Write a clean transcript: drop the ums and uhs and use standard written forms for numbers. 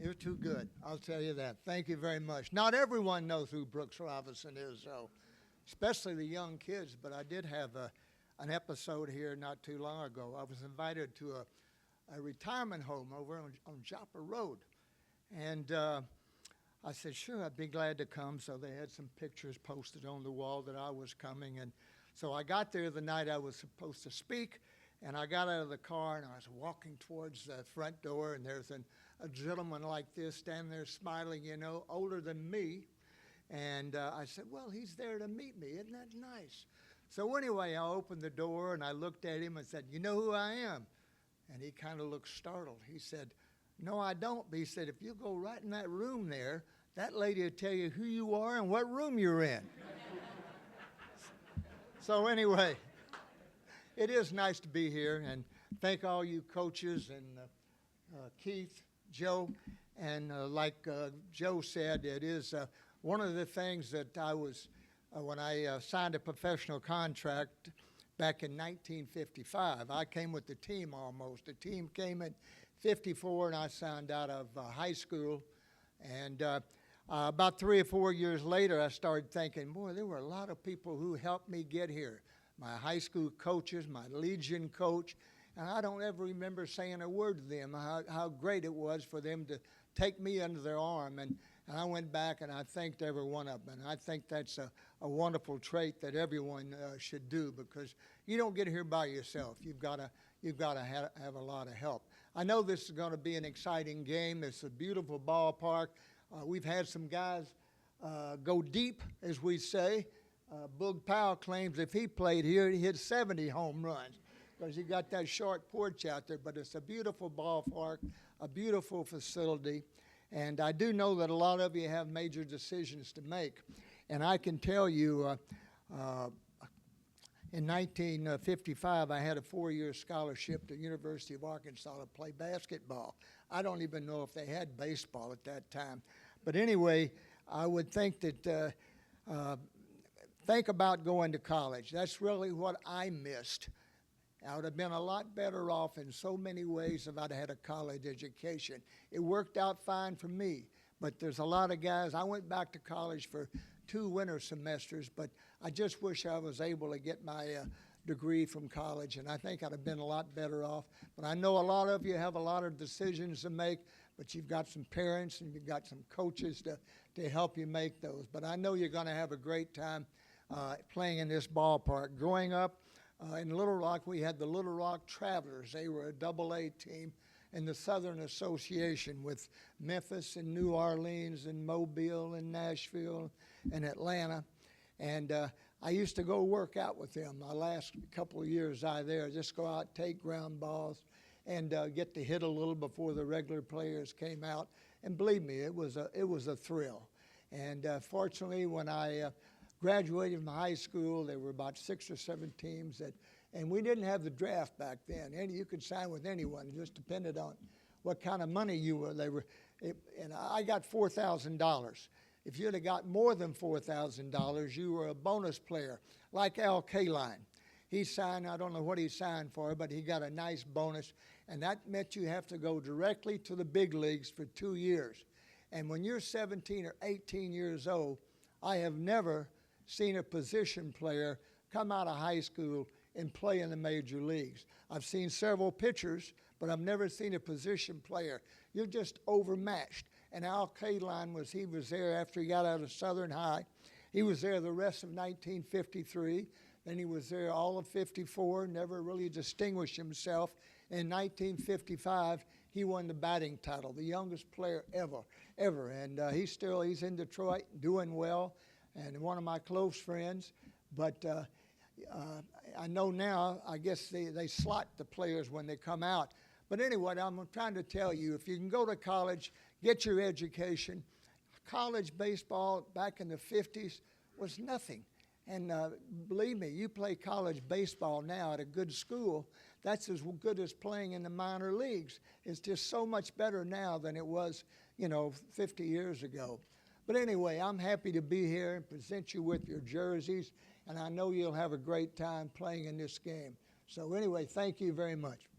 You're too good. I'll tell you that. Thank you very much. Not everyone knows who Brooks Robinson is, though, especially the young kids. But I did have an episode here not too long ago. I was invited to a retirement home over on Joppa Road. And I said, sure, I'd be glad to come. So they had some pictures posted on the wall that I was coming. And so I got there the night I was supposed to speak. And I got out of the car, and I was walking towards the front door, and there's a gentleman like this standing there smiling, older than me. And I said, well, he's there to meet me. Isn't that nice? So anyway, I opened the door, and I looked at him and said, you know who I am? And he kind of looked startled. He said, no, I don't. But he said, if you go right in that room there, that lady will tell you who you are and what room you're in. So anyway, it is nice to be here, and thank all you coaches and Keith, Joe, and like Joe said, it is one of the things that I was, when I signed a professional contract back in 1955, I came with the team almost. The team came in 54, and I signed out of high school, and about 3 or 4 years later, I started thinking, boy, there were a lot of people who helped me get here. My high school coaches, my Legion coach, and I don't ever remember saying a word to them, how great it was for them to take me under their arm. And I went back and I thanked every one of them. And I think that's a wonderful trait that everyone should do, because you don't get here by yourself. You've got to have a lot of help. I know this is going to be an exciting game. It's a beautiful ballpark. We've had some guys go deep, as we say. Boog Powell claims if he played here, he'd hit 70 home runs because he got that short porch out there. But it's a beautiful ballpark, a beautiful facility. And I do know that a lot of you have major decisions to make. And I can tell you, in 1955, I had a 4-year scholarship to the University of Arkansas to play basketball. I don't even know if they had baseball at that time. But anyway, I would think that think about going to college. That's really what I missed. I would have been a lot better off in so many ways if I'd had a college education. It worked out fine for me, but there's a lot of guys. I went back to college for 2 winter semesters, but I just wish I was able to get my degree from college, and I think I'd have been a lot better off. But I know a lot of you have a lot of decisions to make, but you've got some parents and you've got some coaches to help you make those. But I know you're going to have a great time playing in this ballpark. Growing up in Little Rock, we had the Little Rock Travelers. They were a AA team in the Southern Association with Memphis and New Orleans and Mobile and Nashville and Atlanta. And I used to go work out with them. My last couple of years I there, just go out, take ground balls, and get to hit a little before the regular players came out. And believe me, it was a thrill. And fortunately, when I graduated from high school, there were about 6 or 7 teams and we didn't have the draft back then. You could sign with anyone. It just depended on what kind of money you were. And I got $4,000. If you'd have got more than $4,000, you were a bonus player, like Al Kaline. He signed, I don't know what he signed for, but he got a nice bonus, and that meant you have to go directly to the big leagues for 2 years. And when you're 17 or 18 years old, I have never seen a position player come out of high school and play in the major leagues. I've seen several pitchers, but I've never seen a position player. You're just overmatched. And Al Kaline he was there after he got out of Southern High. He was there the rest of 1953. Then he was there all of 54, never really distinguished himself. In 1955, he won the batting title, the youngest player ever. And he's in Detroit doing well, and one of my close friends. But I know now, I guess they slot the players when they come out. But anyway, I'm trying to tell you, if you can go to college, get your education. College baseball back in the 50s was nothing. And believe me, you play college baseball now at a good school, that's as good as playing in the minor leagues. It's just so much better now than it was, 50 years ago. But anyway, I'm happy to be here and present you with your jerseys, and I know you'll have a great time playing in this game. So anyway, thank you very much.